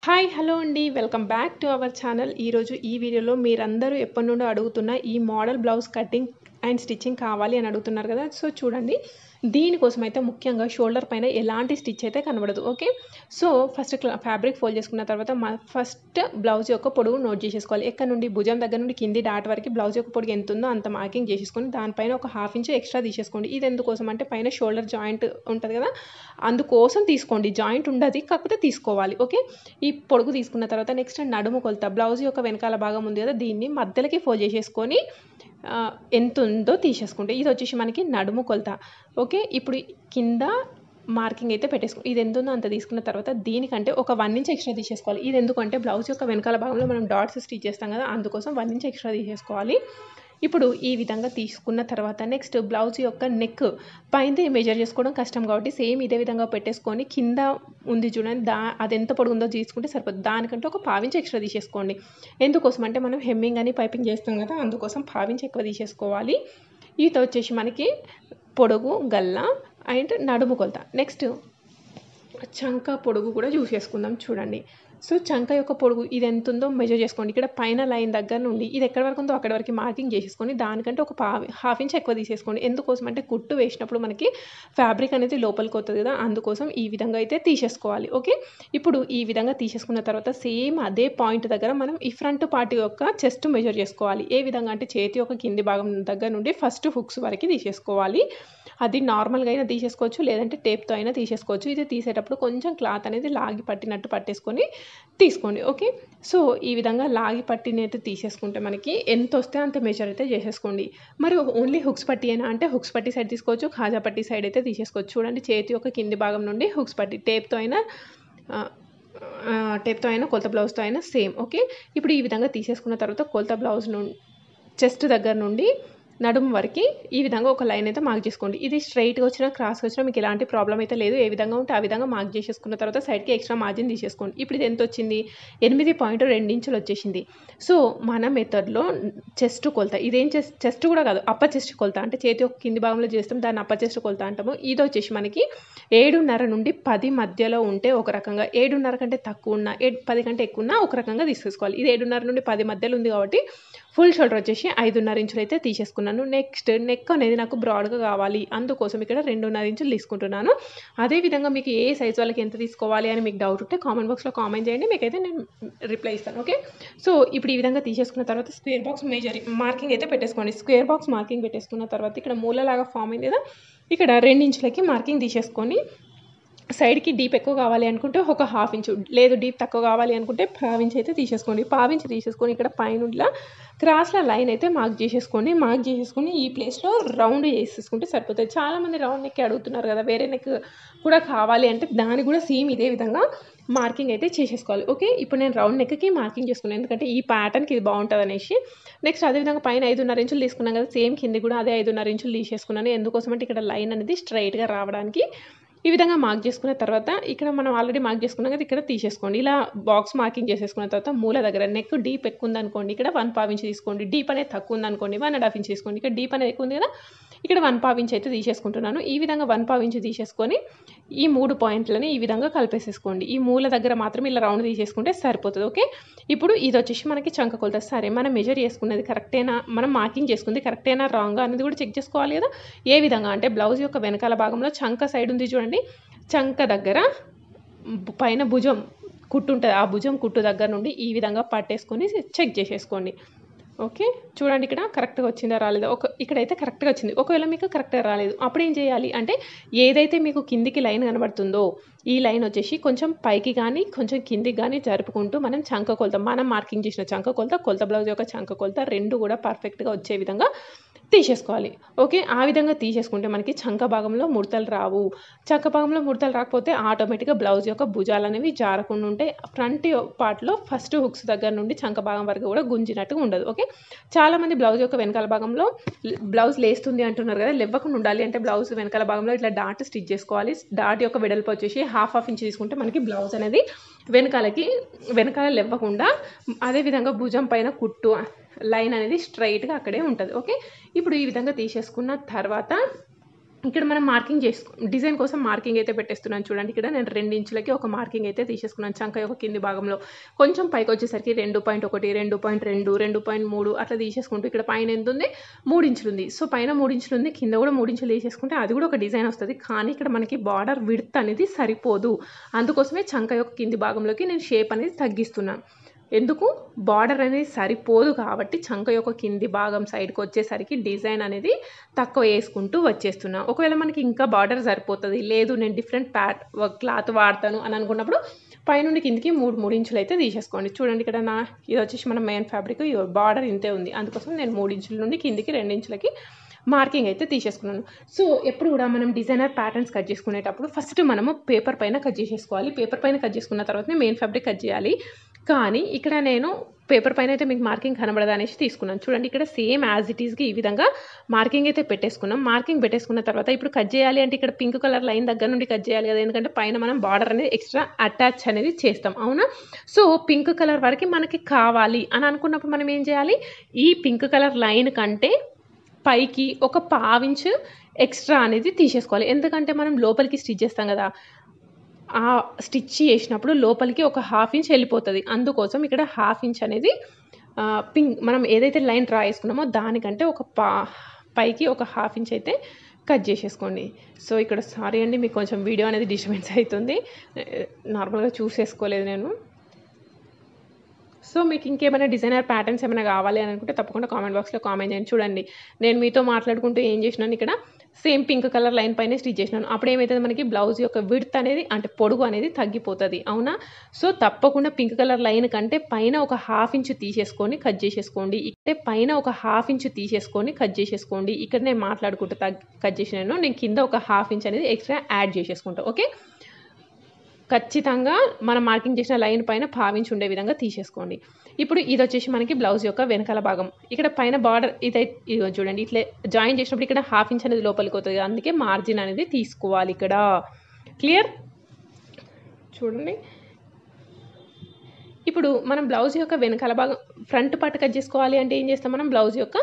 Hi hello అండి welcome back to our channel. ఈరోజు ఈ వీడియోలో మీరందరూ ఎప్పటి నుండో అడుగుతున్న ఈ model blouse cutting and stitching కావాలి అని అడుగుతున్నారు కదా. సో చూడండి, దీనికోసం అయితే ముఖ్యంగా షోల్డర్ పైన ఎలాంటి స్టిచ్ అయితే కనబడదు. Okay, so first fabric fold చేసుకున్న తర్వాత ఫస్ట్ బ్లౌజ్ యొక్క పొడవు నోట్ చేసేసుకోవాలి. ఎక్కడ నుండి భుజం దగ్గర నుండి కింది డాట్ వరకు బ్లౌజ్ యొక్క పొడుగు ఎంత ఉందో అంత మార్కింగ్ చేసేసుకొని దానిపైన ఒక ½ ఇంచ్ ఎక్స్ట్రా తీసేసుకోండి. ఇది ఎందుకోసం అంటే పైన షోల్డర్ జాయింట్ ఉంటుంది కదా, అందుకోసం తీసుకోండి. జాయింట్ ఉండదు కాకపోతే తీసుకోవాలి. ఓకే, ఈ పొడుగు తీసుకున్న తర్వాత నెక్స్ట్ నడుము కొలత, బ్లౌజ్ యొక్క వెనకాల భాగం ఉంది కదా, దీన్ని మధ్యలోకి ఫోల్డ్ చేసేసుకొని ఎంత ఉందో తీసేసుకుంటే ఇది వచ్చేసి మనకి నడుము కొలత. ఓకే, ఇప్పుడు కింద మార్కింగ్ అయితే పెట్టేసుకో. ఇది ఎంత ఉందో అంత తీసుకున్న తర్వాత దీనికంటే ఒక 1 ఇంచ్ ఎక్స్ట్రా తీసేసుకోవాలి. ఇది ఎందుకంటే బ్లౌజ్ యొక్క వెనకాల భాగంలో మనం డాట్స్ స్టిచ్ చేస్తాం కదా, అందుకోసం 1 ఇంచ్ ఎక్స్ట్రా తీసేసుకోవాలి. ఇప్పుడు ఈ విధంగా తీసుకున్న తర్వాత నెక్స్ట్ బ్లౌజ్ యొక్క నెక్ పైన మెజర్ చేసుకోవడం కష్టం కాబట్టి సేమ్ ఇదే విధంగా పెట్టేసుకొని కింద ఉంది చూడండి, అది ఎంత పొడుగు ఉందో తీసుకుంటే సరిపోతుంది. దానికంటే ఒక ½ ఇంచ్ ఎక్స్ట్రా తీసేసుకోండి. ఎందుకోసం అంటే మనం హెమ్మింగ్ అని పైపింగ్ చేస్తాం కదా, అందుకోసం ½ ఇంచ్ ఎక్కువ తీసేసుకోవాలి. ఇది వచ్చేసి మనకి పొడుగు గల్ల అండ్ నడుము కొలత. నెక్స్ట్ చంక పొడుగు కూడా చూసేసుకుందాం. చూడండి, సో చంక యొక్క పొడుగు ఇది ఎంత ఉందో మెజర్ చేసుకోండి. ఇక్కడ పైన లైన్ దగ్గర నుండి ఇది ఎక్కడి వరకు ఉందో అక్కడి వరకు మార్కింగ్ చేసేసుకొని దానికంటే ఒక ½ ఇంచ్ ఎక్కువ తీసేసుకోండి. ఎందుకోసం అంటే కుట్టు వేసినప్పుడు మనకి ఫ్యాబ్రిక్ అనేది లోపలికి వస్తుంది కదా, అందుకోసం ఈ విధంగా అయితే తీసేసుకోవాలి. ఓకే, ఇప్పుడు ఈ విధంగా తీసేసుకున్న తర్వాత సేమ్ అదే పాయింట్ దగ్గర మనం ఈ ఫ్రంట్ పార్ట్ యొక్క చెస్ట్ మెజర్ చేసుకోవాలి. ఏ విధంగా అంటే చేతి యొక్క కింది భాగం దగ్గర నుండి ఫస్ట్ హుక్స్ వరకు తీసేసుకోవాలి. అది నార్మల్గా అయినా తీసేసుకోవచ్చు, లేదంటే టేప్తో అయినా తీసేసుకోవచ్చు. ఇది తీసేటప్పుడు కొంచెం క్లాత్ అనేది లాగి పట్టినట్టు పట్టేసుకొని తీసుకోండి. ఓకే, సో ఈ విధంగా లాగి పట్టినట్టు తీసేసుకుంటే మనకి ఎంత వస్తే అంత మెజర్ అయితే చేసేసుకోండి. మరి ఓన్లీ హుక్స్ పట్టి అయినా అంటే హుక్స్ పట్టి సైడ్ తీసుకోవచ్చు, ఖాజా పట్టి సైడ్ అయితే తీసేసుకోవచ్చు. చూడండి, చేతి యొక్క కింది భాగం నుండి హుక్స్ పట్టి, టేప్తో అయినా కొలత బ్లౌజ్తో అయినా సేమ్. ఓకే, ఇప్పుడు ఈ విధంగా తీసేసుకున్న తర్వాత కొలత బ్లౌజ్ నుండి చెస్ట్ దగ్గర నుండి నడుము వరకు ఈ విధంగా ఒక లైన్ అయితే మార్క్ చేసుకోండి. ఇది స్ట్రైట్గా వచ్చినా క్రాస్గా వచ్చినా మీకు ఎలాంటి ప్రాబ్లం అయితే లేదు. ఏ విధంగా ఉంటే ఆ విధంగా మార్క్ చేసేసుకున్న తర్వాత సైడ్కి ఎక్స్ట్రా మార్జిన్ తీసేసుకోండి. ఇప్పుడు ఇది ఎంత వచ్చింది, 8.2 ఇంచులు వచ్చేసింది. సో మన మెథడ్లో చెస్ట్ కొలత, ఇదేం చెస్ట్ కూడా కాదు, అప్పర్ చెస్ట్ కొలత అంటే చేతి యొక్క కింది భాగంలో చేస్తాం, దాన్ని అప్పర్ చెస్ట్ కొలత అంటాము. ఇది వచ్చేసి మనకి 7.5 నుండి 10 మధ్యలో ఉంటే ఒక రకంగా, 7.5 కంటే తక్కువ ఉన్న 10 కంటే ఎక్కువ ఉన్న ఒక రకంగా తీసేసుకోవాలి. ఇది 7.5 నుండి 10 మధ్యలో ఉంది కాబట్టి ఫుల్ షోల్డర్ వచ్చేసి 5.5 ఇంచులు అయితే తీసేసుకున్నాను. నెక్స్ట్ నెక్ అనేది నాకు బ్రాడ్గా కావాలి, అందుకోసం ఇక్కడ 2.5 ఇంచులు తీసుకుంటున్నాను. అదేవిధంగా మీకు ఏ సైజ్ వాళ్ళకి ఎంత తీసుకోవాలి అని మీకు డౌట్ ఉంటే కామెంట్ బాక్స్లో కామెంట్ చేయండి, మీకైతే నేను రిప్లై ఇస్తాను. ఓకే, సో ఇప్పుడు ఈ విధంగా తీసేసుకున్న తర్వాత స్క్వేర్ బాక్స్ మార్కింగ్ అయితే పెట్టేసుకోండి. స్క్వేర్ బాక్స్ మార్కింగ్ పెట్టేసుకున్న తర్వాత ఇక్కడ మూలలాగా ఫామ్ అయింది కదా, ఇక్కడ 2 ఇంచులకి మార్కింగ్ తీసేసుకొని సైడ్కి డీప్ ఎక్కువ కావాలి అనుకుంటే ఒక ½ ఇంచు, లేదు డీప్ తక్కువ కావాలి అనుకుంటే ½ ఇంచ్ అయితే తీసేసుకోండి. ½ ఇంచ్ తీసేసుకొని ఇక్కడ పైన క్రాస్లో లైన్ అయితే మార్క్ చేసేసుకొని ఈ ప్లేస్లో రౌండ్ చేసేసుకుంటే సరిపోతుంది. చాలామంది రౌండ్ నెక్ అడుగుతున్నారు కదా, వేరే నెక్ కూడా కావాలి అంటే దాన్ని కూడా సేమ్ ఇదే విధంగా మార్కింగ్ అయితే చేసేసుకోవాలి. ఓకే, ఇప్పుడు నేను రౌండ్ నెక్కి మార్కింగ్ చేసుకున్నాను ఎందుకంటే ఈ ప్యాటర్న్కి ఇది బాగుంటుంది అనేసి. నెక్స్ట్ అదేవిధంగా పైన 5.5 ఇంచులు తీసుకున్నాం కదా, సేమ్ కింది కూడా అదే 5.5 ఇంచులు తీసేసుకున్నాను. ఎందుకోసం అంటే ఇక్కడ లైన్ అనేది స్ట్రైట్గా రావడానికి. ఈ విధంగా మార్క్ చేసుకున్న తర్వాత ఇక్కడ మనం ఆల్రెడీ మార్క్ చేసుకున్నాం కదా, ఇక్కడ తీసేసుకోండి. ఇలా బాక్స్ మార్కింగ్ చేసేసుకున్న తర్వాత మూల దగ్గర నెక్ డీప్ ఎక్కువ ఉందనుకోండి, ఇక్కడ 1/4 ఇంచ్ తీసుకోండి. డీప్ అనేది తక్కువ ఉందనుకోండి 1.5 ఇంచ్ తీసుకోండి. ఇక్కడ డీప్ అనేది ఎక్కువ ఉంది కదా, ఇక్కడ 1/4 ఇంచ్ అయితే తీసేసుకుంటున్నాను. ఈ విధంగా 1/4 ఇంచ్ తీసేసుకొని ఈ 3 పాయింట్లని ఈ విధంగా కలిపేసేసుకోండి. ఈ మూల దగ్గర మాత్రం ఇలా రౌండ్ తీసేసుకుంటే సరిపోతుంది. ఓకే, ఇప్పుడు ఇది వచ్చేసి మనకి చంక కొలత. సరే, మనం మెజర్ చేసుకున్నది కరెక్టేనా, మనం మార్కింగ్ చేసుకుంది కరెక్టేనా రాంగా అనేది కూడా చెక్ చేసుకోవాలి కదా. ఏ విధంగా అంటే బ్లౌజ్ యొక్క వెనకాల భాగంలో చంక సైడ్ ఉంది చూడండి, చంక దగ్గర పైన భుజం కుట్టు ఉంటుంది, ఆ భుజం కుట్టు దగ్గర నుండి ఈ విధంగా పట్టేసుకొని చెక్ చేసేసుకోండి. ఓకే, చూడండి ఇక్కడ కరెక్ట్గా వచ్చిందా రాలేదా. ఇక్కడైతే కరెక్ట్గా వచ్చింది. ఒకవేళ మీకు కరెక్ట్గా రాలేదు అప్పుడు ఏం చేయాలి అంటే, ఏదైతే మీకు కిందికి లైన్ కనబడుతుందో ఈ లైన్ వచ్చేసి కొంచెం పైకి కానీ కొంచెం కిందికి కానీ జరుపుకుంటూ మనం చంక కొలత, మనం మార్కింగ్ చేసిన చంక కొలత బ్లౌజ్ యొక్క చంక కొలత 2 కూడా పర్ఫెక్ట్గా వచ్చే విధంగా తీసేసుకోవాలి. ఓకే, ఆ విధంగా తీసేసుకుంటే మనకి చంక భాగంలో ముడతలు రావు. చంక భాగంలో ముడతలు రాకపోతే ఆటోమేటిక్గా బ్లౌజ్ యొక్క భుజాలు అనేవి జారకుండా ఉంటాయి. ఫ్రంట్ పార్ట్లో ఫస్ట్ హుక్స్ దగ్గర నుండి చంక భాగం వరకు కూడా గుంజినట్టుగా ఉండదు. ఓకే, చాలామంది బ్లౌజ్ యొక్క వెనకాల భాగంలో బ్లౌజ్ లేస్తుంది అంటున్నారు కదా, లేవ్వకుండా ఉండాలి అంటే బ్లౌజ్ వెనకాల భాగంలో ఇట్లా డాట్ స్టిచ్ చేసుకోవాలి. డాట్ యొక్క వెడల్పు వచ్చేసి ½ ఇంచ్ తీసుకుంటే మనకి బ్లౌజ్ అనేది వెనకాల లేవ్వకుండా, అదేవిధంగా భుజం పైన కుట్టు లైన్ అనేది స్ట్రైట్గా అక్కడే ఉంటుంది. ఓకే, ఇప్పుడు ఈ విధంగా తీసేసుకున్న తర్వాత ఇక్కడ మనం మార్కింగ్ డిజైన్ కోసం మార్కింగ్ అయితే పెట్టేస్తున్నాను చూడండి. ఇక్కడ నేను 2 ఇంచులకి ఒక మార్కింగ్ అయితే తీసేసుకున్నాను చంక యొక్క కింది భాగంలో. కొంచెం పైకి వచ్చేసరికి 2.1, 2.2, 2.3 అట్లా తీసేసుకుంటూ ఇక్కడ పైన ఎంత ఉంది 3 ఇంచులు ఉంది. సో పైన 3 ఇంచులు ఉంది, కింద కూడా 3 ఇంచులు తీసేసుకుంటే అది కూడా ఒక డిజైన్ వస్తుంది. కానీ ఇక్కడ మనకి బార్డర్ విడ్త్ అనేది సరిపోదు. అందుకోసమే చంక యొక్క కింది భాగంలోకి నేను షేప్ అనేది తగ్గిస్తున్నాను. ఎందుకు బార్డర్ అనేది సరిపోదు కాబట్టి చంక యొక్క కింది భాగం సైడ్కి వచ్చేసరికి డిజైన్ అనేది తక్కువ వేసుకుంటూ వచ్చేస్తున్నా. ఒకవేళ మనకి ఇంకా బార్డర్ సరిపోతుంది, లేదు నేను డిఫరెంట్ క్లాత్ వాడతాను అని అనుకున్నప్పుడు పైనుండి కిందికి 3 ఇంచులు అయితే తీసేసుకోండి. చూడండి ఇక్కడ ఇది వచ్చేసి మన మెయిన్ ఫ్యాబ్రిక్ బార్డర్ ఇంతే ఉంది. అందుకోసం నేను 3 ఇంచుల నుండి కిందికి 2 ఇంచులకి మార్కింగ్ అయితే తీసేసుకున్నాను. సో ఎప్పుడు కూడా మనం డిజైనర్ ప్యాటర్న్స్ కట్ చేసుకునేటప్పుడు ఫస్ట్ మనము పేపర్ పైన కట్ చేసేసుకోవాలి. పేపర్ పైన కట్ చేసుకున్న తర్వాతనే మెయిన్ ఫ్యాబ్రిక్ కట్ చేయాలి. కానీ ఇక్కడ నేను పేపర్ పైన అయితే మీకు మార్కింగ్ కనబడదు అనేసి తీసుకున్నాను. చూడండి ఇక్కడ సేమ్ యాజ్ ఇట్ ఈస్గా ఈ విధంగా మార్కింగ్ అయితే పెట్టేసుకున్నాం. మార్కింగ్ పెట్టేసుకున్న తర్వాత ఇప్పుడు కట్ చేయాలి అంటే ఇక్కడ పింక్ కలర్ లైన్ దగ్గర నుండి కట్ చేయాలి కదా, ఎందుకంటే పైన మనం బార్డర్ అనేది ఎక్స్ట్రా అటాచ్ అనేది చేస్తాం, అవునా. సో పింక్ కలర్ వరకు మనకి కావాలి అని అనుకున్నప్పుడు మనం ఏం చేయాలి, ఈ పింక్ కలర్ లైన్ కంటే పైకి ఒక 1/2 ఇంచు ఎక్స్ట్రా అనేది తీసేసుకోవాలి. ఎందుకంటే మనం లోపలికి స్టిచ్ చేస్తాం కదా, ఆ స్టిచ్ చేసినప్పుడు లోపలికి ఒక 1/2 ఇంచ్ వెళ్ళిపోతుంది. అందుకోసం ఇక్కడ 1/2 ఇంచ్ అనేది మనం ఏదైతే లైన్ డ్రా చేసుకున్నామో దానికంటే పైకి ఒక 1/2 ఇంచ్ అయితే కట్ చేసేసుకోండి. సో ఇక్కడ సారీ అండి, మీకు కొంచెం వీడియో అనేది డిస్టర్బెన్స్ అవుతుంది, నార్మల్గా చూసేసుకోలేదు నేను. సో మీకు ఇంకేమైనా డిజైనర్ ప్యాటర్న్స్ ఏమైనా కావాలి అని అనుకుంటే తప్పకుండా కామెంట్ బాక్స్లో కామెంట్ చేయండి. చూడండి నేను మీతో మాట్లాడుకుంటూ ఏం చేసినాను, ఇక్కడ సేమ్ పింక్ కలర్ లైన్ పైన స్టిచ్ చేసినాను. అప్పుడు ఏమవుతుంది, మనకి బ్లౌజ్ యొక్క విడ్త్ అనేది అంటే పొడుగు అనేది తగ్గిపోతుంది, అవునా. సో తప్పకుండా పింక్ కలర్ లైన్ కంటే పైన ఒక 1/2 ఇంచ్ తీసేసుకొని కట్ చేసేసుకోండి. ఇక్కడ పైన ఒక 1/2 ఇంచ్ తీసేసుకొని కట్ చేసేసుకోండి. ఇక్కడ నేను మాట్లాడుకుంటూ కట్ చేసినాను, నేను కింద ఒక 1/2 ఇంచ్ అనేది ఎక్స్ట్రా యాడ్ చేసేసుకుంటా. ఓకే, ఖచ్చితంగా మనం మార్కింగ్ చేసిన లైన్ పైన 1/2 ఇంచ్ ఉండే విధంగా తీసేసుకోండి. ఇప్పుడు ఇది వచ్చేసి మనకి బ్లౌజ్ యొక్క వెనకాల భాగం. ఇక్కడ పైన బార్డర్ ఇది చూడండి, ఇట్లా జాయిన్ చేసినప్పుడు ఇక్కడ 1/2 ఇంచ్ అనేది లోపలికి అవుతుంది, అందుకే మార్జిన్ అనేది తీసుకోవాలి ఇక్కడ. క్లియర్? చూడండి ఇప్పుడు మనం బ్లౌజ్ యొక్క వెనకాల భాగం ఫ్రంట్ పార్ట్ కట్ చేసుకోవాలి అంటే ఏం చేస్తాం, మనం బ్లౌజ్ యొక్క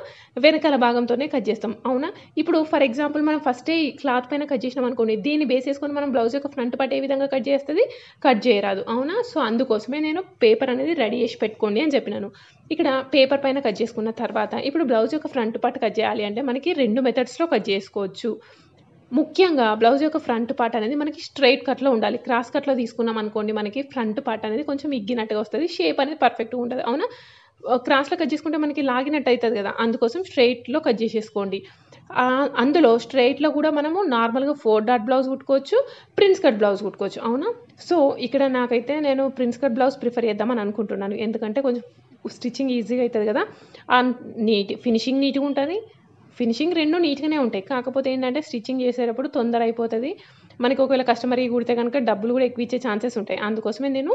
వెనకాల భాగంతోనే కట్ చేస్తాం, అవునా. ఇప్పుడు ఫర్ ఎగ్జాంపుల్ మనం ఫస్టే ఈ క్లాత్ పైన కట్ చేసినాం అనుకోండి, దీన్ని బేస్ చేసుకొని మనం బ్లౌజ్ యొక్క ఫ్రంట్ పార్ట్ ఏ విధంగా కట్ చేస్తుంది, కట్ చేయరాదు, అవునా. సో అందుకోసమే నేను పేపర్ అనేది రెడీ చేసి పెట్టుకోండి అని చెప్పినాను. ఇక్కడ పేపర్ పైన కట్ చేసుకున్న తర్వాత ఇప్పుడు బ్లౌజ్ యొక్క ఫ్రంట్ పార్ట్ కట్ చేయాలి అంటే మనకి 2 మెథడ్స్లో కట్ చేసుకోవచ్చు. ముఖ్యంగా బ్లౌజ్ యొక్క ఫ్రంట్ పార్ట్ అనేది మనకి స్ట్రైట్ కట్లో ఉండాలి. క్రాస్ కట్లో తీసుకున్నాం అనుకోండి, మనకి ఫ్రంట్ పార్ట్ అనేది కొంచెం ఇగ్గినట్టుగా వస్తుంది, షేప్ అనేది పర్ఫెక్ట్గా ఉంటుంది, అవునా. క్రాస్లో కట్ చేసుకుంటే మనకి లాగినట్టు అవుతుంది కదా, అందుకోసం స్ట్రైట్లో కట్ చేసేసుకోండి. అందులో స్ట్రైట్లో కూడా మనము నార్మల్గా 4 డాట్ బ్లౌజ్ కుట్టుకోవచ్చు, ప్రిన్స్ కట్ బ్లౌజ్ కుట్టుకోవచ్చు, అవునా. సో ఇక్కడ నాకైతే నేను ప్రిన్స్ కట్ బ్లౌజ్ ప్రిఫర్ చేద్దామని అనుకుంటున్నాను, ఎందుకంటే కొంచెం స్టిచ్చింగ్ ఈజీగా అవుతుంది కదా, ఫినిషింగ్ నీట్గా ఉంటుంది. ఫినిషింగ్ 2 నీట్గానే ఉంటాయి, కాకపోతే ఏంటంటే స్టిచ్చింగ్ చేసేటప్పుడు తొందర అయిపోతుంది మనకి. ఒకవేళ కస్టమర్ కుడితే కనుక డబ్బులు కూడా ఎక్కువ ఇచ్చే ఛాన్సెస్ ఉంటాయి. అందుకోసమే నేను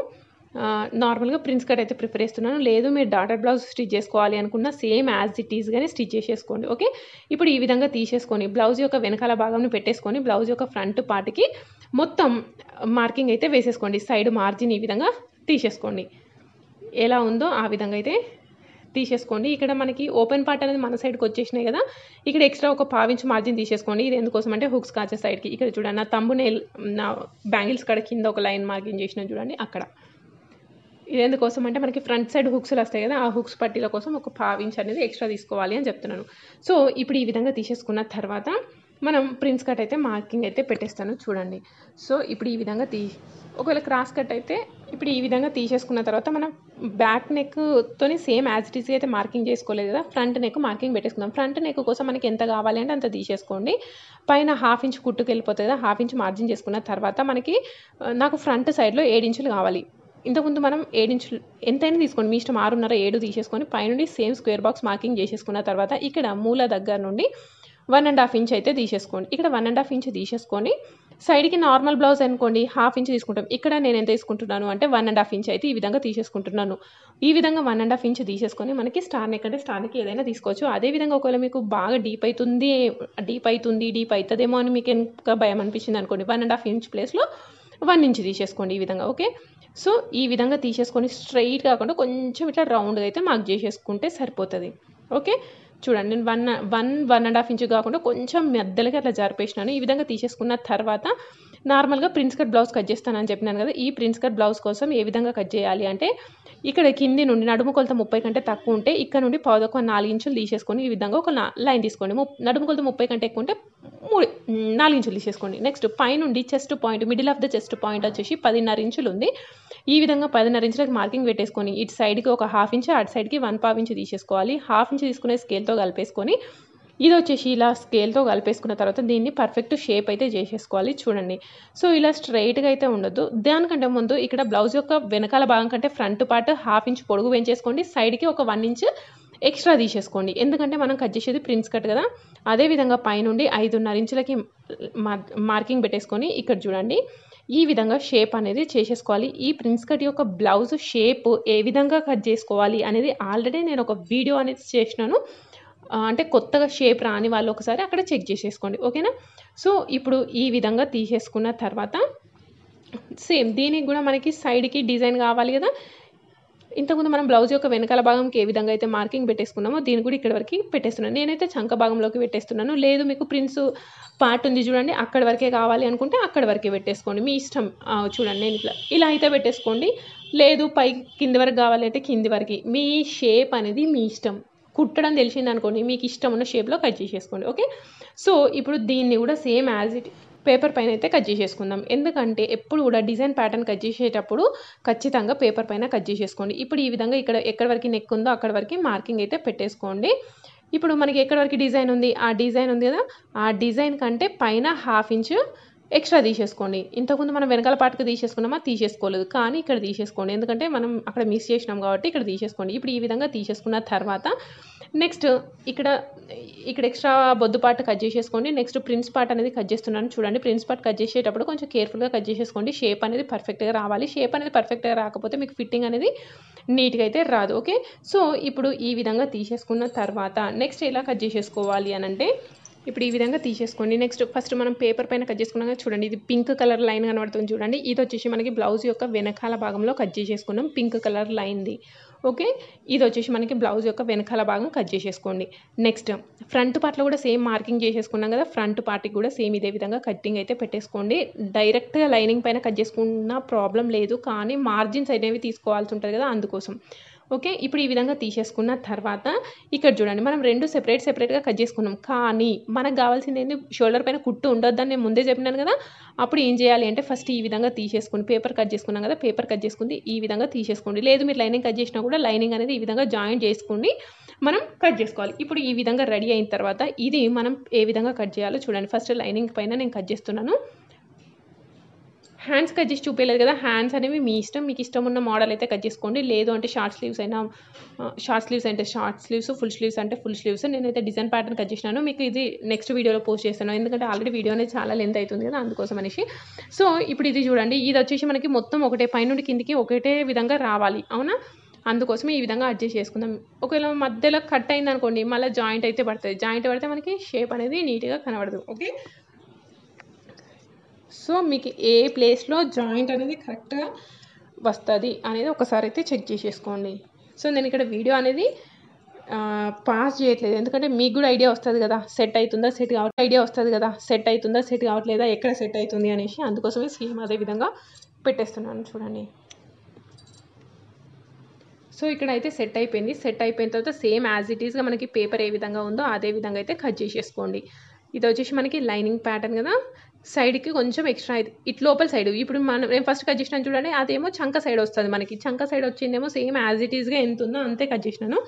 నార్మల్గా ప్రిన్స్ కట్ అయితే ప్రిఫర్ చేస్తున్నాను. లేదు మీరు డాటర్ బ్లౌజ్ స్టిచ్ చేసుకోవాలి అనుకున్న సేమ్ యాజ్ ఇట్ ఈస్గానే స్టిచ్ చేసేసుకోండి. ఓకే, ఇప్పుడు ఈ విధంగా తీసేసుకొని బ్లౌజ్ యొక్క వెనకాల భాగంని పెట్టేసుకొని బ్లౌజ్ యొక్క ఫ్రంట్ పార్ట్కి మొత్తం మార్కింగ్ అయితే వేసేసుకోండి. సైడ్ మార్జిన్ ఈ విధంగా తీసేసుకోండి, ఎలా ఉందో ఆ విధంగా అయితే తీసేసుకోండి. ఇక్కడ మనకి ఓపెన్ పార్ట్ అనేది మన సైడ్కి వచ్చేసినాయి కదా, ఇక్కడ ఎక్స్ట్రా ఒక 1/2 ఇంచ్ మార్జిన్ తీసేసుకోండి. ఇది ఎందుకోసం అంటే హుక్స్ కాచే సైడ్కి. ఇక్కడ చూడండి నా తంబు నా బ్యాంగిల్స్ కాడ కింద ఒక లైన్ మార్కింగ్ చేసిన చూడండి అక్కడ. ఇది ఎందుకోసం అంటే మనకి ఫ్రంట్ సైడ్ హుక్స్లు వస్తాయి కదా, ఆ హుక్స్ పట్టీల కోసం ఒక 1/2 ఇంచ్ అనేది ఎక్స్ట్రా తీసుకోవాలి అని చెప్తున్నాను. సో ఇప్పుడు ఈ విధంగా తీసేసుకున్న తర్వాత మనం ప్రిన్స్ కట్ అయితే మార్కింగ్ అయితే పెట్టేస్తాను చూడండి. సో ఇప్పుడు ఈ విధంగా ఒకవేళ క్రాస్ కట్ అయితే ఇప్పుడు ఈ విధంగా తీసేసుకున్న తర్వాత మనం బ్యాక్ నెక్తోని సేమ్ యాజ్ ఇట్ ఈస్గా అయితే మార్కింగ్ చేసుకోలేదు కదా, ఫ్రంట్ నెక్ మార్కింగ్ పెట్టేసుకుందాం. ఫ్రంట్ నెక్ కోసం మనకి ఎంత కావాలి అంటే అంత తీసేసుకోండి. పైన 1/2 ఇంచ్ కుట్టుకు వెళ్ళిపోతుంది కదా, 1/2 ఇంచ్ మార్జిన్ చేసుకున్న తర్వాత మనకి నాకు ఫ్రంట్ సైడ్లో 7 ఇంచులు కావాలి. ఇంతకుముందు మనం 7 ఇంచులు ఎంతైనా తీసుకోండి, మీ ఇష్టం 6.5 7 తీసేసుకొని పైనుండి సేమ్ స్క్వేర్ బాక్స్ మార్కింగ్ చేసేసుకున్న తర్వాత ఇక్కడ మూల దగ్గర నుండి 1.5 ఇంచ్ అయితే తీసేసుకోండి. ఇక్కడ 1.5 ఇంచ్ తీసేసుకొని సైడ్కి నార్మల్ బ్లౌజ్ అనుకోండి 1/2 ఇంచ్ తీసుకుంటాం. ఇక్కడ నేను ఎంత తీసుకుంటున్నాను అంటే 1.5 ఇంచ్ అయితే ఈ విధంగా తీసేసుకుంటున్నాను. ఈ విధంగా 1.5 ఇంచ్ తీసేసుకొని మనకి స్టార్ నెక్ అంటే స్టార్ నెక్ ఏదైనా తీసుకోవచ్చు. అదేవిధంగా ఒకవేళ మీకు బాగా డీప్ అవుతుందేమో అని మీకు ఇంకా భయం అనిపించింది అనుకోండి, 1.5 ఇంచ్ ప్లేస్లో 1 ఇంచ్ తీసేసుకోండి ఈ విధంగా. ఓకే, సో ఈ విధంగా తీసేసుకొని స్ట్రైట్ కాకుండా కొంచెం ఇట్లా రౌండ్గా అయితే మార్క్ చేసేసుకుంటే సరిపోతుంది. ఓకే, చూడండి నేను 1.5 ఇంచ్ కాకుండా కొంచెం మధ్యలోకి అట్లా జరిపేసినాను. ఈ విధంగా తీసేసుకున్న తర్వాత నార్మల్గా ప్రిన్స్ కట్ బ్లౌజ్ కట్ చేస్తానని చెప్పినాను కదా. ఈ ప్రిన్స్ కట్ బ్లౌజ్ కోసం ఏ విధంగా కట్ చేయాలి అంటే ఇక్కడ కింది నుండి నడుము కొలత 30 కంటే తక్కువ ఉంటే ఇక్కడ నుండి 4 ఇంచులు తీసేసుకొని ఈ విధంగా ఒక లైన్ తీసుకోండి. నడుము కొలత 30 కంటే ఎక్కువ ఉంటే 4 ఇంచులు తీసేసుకోండి. నెక్స్ట్ పైనుండి chest point, middle of the chest point వచ్చేసి 10.5 ఇంచులు ఉంది. ఈ విధంగా 10.5 ఇంచులకి మార్కింగ్ పెట్టేసుకొని ఇటు సైడ్కి ఒక 1/2 ఇంచ్, అటు సైడ్కి 1/4 ఇంచ్ తీసేసుకోవాలి. 1/2 ఇంచ్ తీసుకునే స్కేల్తో కలిపేసుకొని ఇది వచ్చేసి ఇలా స్కేల్తో కలిపేసుకున్న తర్వాత దీన్ని పర్ఫెక్ట్ షేప్ అయితే చేసేసుకోవాలి. చూడండి, సో ఇలా స్ట్రైట్గా అయితే ఉండొద్దు. దానికంటే ముందు ఇక్కడ బ్లౌజ్ యొక్క వెనకాల భాగం కంటే ఫ్రంట్ పార్ట్ 1/2 ఇంచ్ పొడుగు పెంచేసుకోండి. సైడ్కి ఒక 1 ఇంచ్ ఎక్స్ట్రా తీసేసుకోండి. ఎందుకంటే మనం కట్ చేసేది ప్రిన్స్ కట్ కదా. అదేవిధంగా పైనుండి 5.5 ఇంచులకి మార్కింగ్ పెట్టేసుకొని ఇక్కడ చూడండి ఈ విధంగా షేప్ అనేది చేసేసుకోవాలి. ఈ ప్రిన్స్ కట్ యొక్క బ్లౌజ్ షేప్ ఏ విధంగా కట్ చేసుకోవాలి అనేది ఆల్రెడీ నేను ఒక వీడియో అనేది చేసినాను. అంటే కొత్తగా షేప్ రాని వాళ్ళు ఒకసారి అక్కడ చెక్ చేసేసుకోండి, ఓకేనా. సో ఇప్పుడు ఈ విధంగా తీసేసుకున్న తర్వాత సేమ్ దీనికి కూడా మనకి సైడ్కి డిజైన్ కావాలి కదా. ఇంతకుముందు మనం బ్లౌజ్ యొక్క వెనకాల భాగంకి ఏ విధంగా అయితే మార్కింగ్ పెట్టేసుకున్నామో దీన్ని కూడా ఇక్కడ వరకు పెట్టేస్తున్నాను. నేనైతే చంక భాగంలోకి పెట్టేస్తున్నాను. లేదు మీకు ప్రిన్స్ పార్ట్ ఉంది చూడండి, అక్కడ వరకే కావాలి అనుకుంటే అక్కడ వరకే పెట్టేసుకోండి, మీ ఇష్టం. చూడండి నేను ఇలా అయితే పెట్టేసుకోండి. లేదు పై కింది వరకు కావాలి అంటే కింది వరకు, మీ షేప్ అనేది మీ ఇష్టం. కుట్టడం తెలిసింది అనుకోండి, మీకు ఇష్టం ఉన్న షేప్లో కట్ చేసేసుకోండి, ఓకే. సో ఇప్పుడు దీన్ని కూడా సేమ్ యాజ్ ఇట్ పేపర్ పైన అయితే కట్ చేసేసుకుందాం. ఎందుకంటే ఎప్పుడు కూడా డిజైన్ ప్యాటర్న్ కట్ చేసేటప్పుడు ఖచ్చితంగా పేపర్ పైన కట్ చేసేసుకోండి. ఇప్పుడు ఈ విధంగా ఇక్కడ ఎక్కడి వరకు నెక్ ఉందో అక్కడ వరకు మార్కింగ్ అయితే పెట్టేసుకోండి. ఇప్పుడు మనకి ఎక్కడి వరకు డిజైన్ ఉంది, ఆ డిజైన్ ఉంది కదా, ఆ డిజైన్ కంటే పైన 1/2 ఇంచ్ ఎక్స్ట్రా తీసేసుకోండి. ఇంతకుముందు మనం వెనకాల పార్ట్కి తీసేసుకున్నామా, తీసేసుకోలేదు, కానీ ఇక్కడ తీసేసుకోండి. ఎందుకంటే మనం అక్కడ మిస్ చేసినాం కాబట్టి ఇక్కడ తీసేసుకోండి. ఇప్పుడు ఈ విధంగా తీసేసుకున్న తర్వాత నెక్స్ట్ ఇక్కడ ఎక్స్ట్రా బొద్దు పార్ట్ కట్ చేసేసుకోండి. నెక్స్ట్ ప్రిన్స్ పార్ట్ అనేది కట్ చేస్తున్నాను. చూడండి, ప్రిన్స్ పార్ట్ కట్ చేసేటప్పుడు కొంచెం కేర్ఫుల్గా కట్ చేసేసుకోండి. షేప్ అనేది పర్ఫెక్ట్గా రావాలి. షేప్ అనేది పర్ఫెక్ట్గా రాకపోతే మీకు ఫిట్టింగ్ అనేది నీట్గా అయితే రాదు, ఓకే. సో ఇప్పుడు ఈ విధంగా తీసేసుకున్న తర్వాత నెక్స్ట్ ఎలా కట్ చేసేసుకోవాలి అని అంటే ఇప్పుడు ఈ విధంగా తీసేసుకోండి. నెక్స్ట్ ఫస్ట్ మనం పేపర్ పైన కట్ చేసుకున్నాం కదా, చూడండి ఇది పింక్ కలర్ లైన్ కనబడుతుంది చూడండి. ఇది వచ్చేసి మనకి బ్లౌజ్ యొక్క వెనకాల భాగంలో కట్ చేసేసుకున్నాం, పింక్ కలర్ లైన్ది, ఓకే. ఇది వచ్చేసి మనకి బ్లౌజ్ యొక్క వెనకాల భాగం కట్ చేసేసుకోండి. నెక్స్ట్ ఫ్రంట్ పార్ట్లో కూడా సేమ్ మార్కింగ్ చేసేసుకున్నాం కదా, ఫ్రంట్ పార్ట్కి కూడా సేమ్ ఇదే విధంగా కట్టింగ్ అయితే పెట్టేసుకోండి. డైరెక్ట్గా లైనింగ్ పైన కట్ చేసుకున్న ప్రాబ్లం లేదు, కానీ మార్జిన్స్ అనేవి తీసుకోవాల్సి ఉంటుంది కదా, అందుకోసం, ఓకే. ఇప్పుడు ఈ విధంగా తీసేసుకున్న తర్వాత ఇక్కడ చూడండి మనం రెండు సెపరేట్గా కట్ చేసుకున్నాం. కానీ మనకు కావాల్సింది ఏంటి, షోల్డర్ పైన కుట్టు ఉండొద్దని నేను ముందే చెప్పినాను కదా. అప్పుడు ఏం చేయాలి అంటే ఫస్ట్ ఈ విధంగా తీసేసుకోండి. పేపర్ కట్ చేసుకున్నాం కదా, పేపర్ కట్ చేసుకుంది ఈ విధంగా తీసేసుకోండి. లేదు మీరు లైనింగ్ కట్ చేసినా కూడా లైనింగ్ అనేది ఈ విధంగా జాయింట్ చేసుకుని మనం కట్ చేసుకోవాలి. ఇప్పుడు ఈ విధంగా రెడీ అయిన తర్వాత ఇది మనం ఏ విధంగా కట్ చేయాలో చూడండి. ఫస్ట్ లైనింగ్ పైన నేను కట్ చేస్తున్నాను. హ్యాండ్స్ కట్ చేసి చూపించలేదు కదా, హ్యాండ్స్ అనేవి మీ ఇష్టం, మీకు ఇష్టం ఉన్న మోడల్ అయితే కట్ చేసుకోండి. లేదు అంటే షార్ట్ స్లీవ్స్ అయినా, షార్ట్ స్లీవ్స్ అంటే షార్ట్ స్లీవ్స్, ఫుల్ స్లీవ్స్ అంటే ఫుల్ స్లీవ్స్. నేనైతే డిజైన్ ప్యాటర్న్ కట్ చేసినాను, మీకు ఇది నెక్స్ట్ వీడియోలో పోస్ట్ చేస్తాను. ఎందుకంటే ఆల్రెడీ వీడియో అనేది చాలా లెంత్ అవుతుంది కదా, అందుకోసం అనేసి. సో ఇప్పుడు ఇది చూడండి, ఇది వచ్చేసి మనకి మొత్తం ఒకటే పైనుండి కిందికి ఒకటే విధంగా రావాలి, అవునా. అందుకోసం ఈ విధంగా అడ్జస్ట్ చేసుకుందాం. ఒకవేళ మధ్యలో కట్ అయింది అనుకోండి, మళ్ళీ జాయింట్ అయితే పడుతుంది. జాయింట్ పడితే మనకి షేప్ అనేది నీట్గా కనబడదు, ఓకే. సో మీకు ఏ ప్లేస్లో జాయింట్ అనేది కరెక్ట్గా వస్తుంది అనేది ఒకసారి అయితే చెక్ చేసేసుకోండి. సో నేను ఇక్కడ వీడియో అనేది పాస్ చేయట్లేదు, ఎందుకంటే మీకు కూడా ఐడియా వస్తుంది కదా, సెట్ అవుతుందా సెట్ కావట్లేదా, ఎక్కడ సెట్ అవుతుంది అనేసి. అందుకోసమే సేమ్ అదే విధంగా పెట్టేస్తున్నాను చూడండి. సో ఇక్కడ అయితే సెట్ అయిపోయింది. సెట్ అయిపోయిన తర్వాత సేమ్ యాజ్ ఇట్ ఈస్గా మనకి పేపర్ ఏ విధంగా ఉందో అదే విధంగా అయితే కట్ చేసేసుకోండి. ఇది వచ్చేసి మనకి లైనింగ్ ప్యాటర్న్ కదా, సైడ్కి కొంచెం ఎక్స్ట్రా అయితే ఇటు లోపల సైడ్, ఇప్పుడు నేను ఫస్ట్ కట్ చేసినాను చూడండి, అదేమో చంక సైడ్ వస్తుంది మనకి. చంక సైడ్ వచ్చిందేమో సేమ్ యాజ్ ఇట్ ఈస్గా ఎంత ఉందో అంతే కట్ చేసినాను.